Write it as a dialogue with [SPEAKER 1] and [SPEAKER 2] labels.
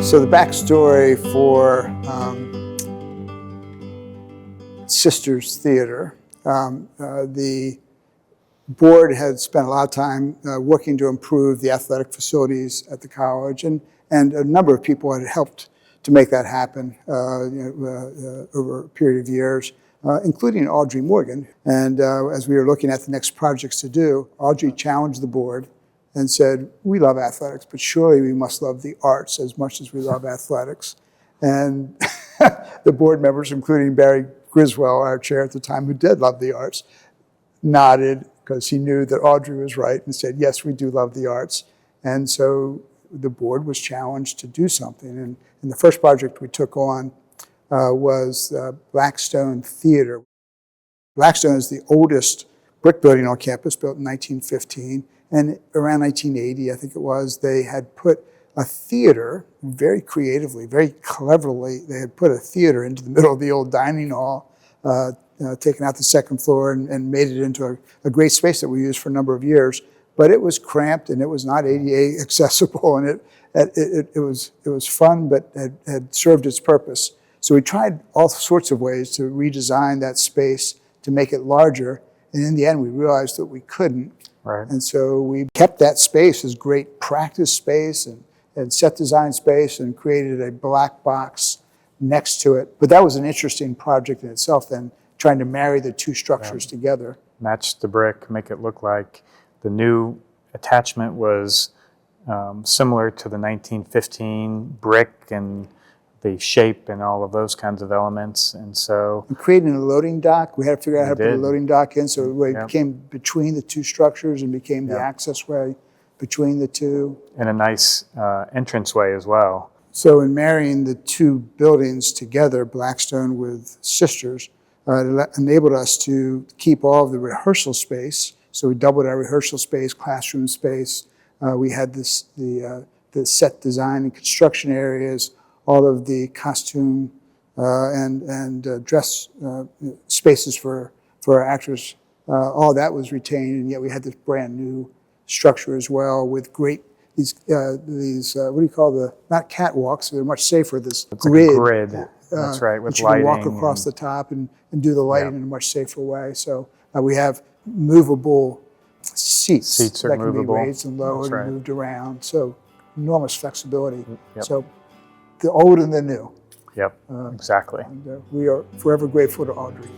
[SPEAKER 1] So the backstory for Sisters Theater, the board had spent a lot of time working to improve the athletic facilities at the college, and a number of people had helped to make that happen over a period of years, including Audrey Morgan. And as we were looking at the next projects to do, Audrey challenged the board and said, we love athletics, but surely we must love the arts as much as we love athletics. And the board members, including Barry Griswold, our chair at the time, who did love the arts, nodded because he knew that Audrey was right and said, yes, we do love the arts. And so the board was challenged to do something. And the first project we took on was Blackstone Theater. Blackstone is the oldest brick building on campus, built in 1915. And around 1980, I think it was, they had put a theater, very creatively, very cleverly, they had put a theater into the middle of the old dining hall, taken out the second floor and made it into a great space that we used for a number of years. But it was cramped and it was not ADA accessible, and it was fun, but had served its purpose. So we tried all sorts of ways to redesign that space to make it larger, and in the end we realized that we couldn't. Right. And so we kept that space as great practice space and set design space and created a black box next to it. But that was an interesting project in itself then, trying to marry the two structures together.
[SPEAKER 2] Match the brick, make it look like the new attachment was similar to the 1915 brick and the shape and all of those kinds of elements. And so
[SPEAKER 1] creating a loading dock, we had to figure out how to put a loading dock in, so it became between the two structures and became the accessway between the two.
[SPEAKER 2] And a nice entranceway as well.
[SPEAKER 1] So in marrying the two buildings together, Blackstone with Sisters, it enabled us to keep all of the rehearsal space. So we doubled our rehearsal space, classroom space. We had the set design and construction areas, all of the costume and dress spaces for our actors. All that was retained, and yet we had this brand new structure as well with great, these what do you call not catwalks, they're much safer, this grid.
[SPEAKER 2] Like a grid, that's right, with lighting.
[SPEAKER 1] You can walk across the top and do the lighting in a much safer way. So we have movable seats that can be raised and lowered and moved around. So enormous flexibility. So the old and the new.
[SPEAKER 2] Yep, exactly.
[SPEAKER 1] And we are forever grateful to Audrey.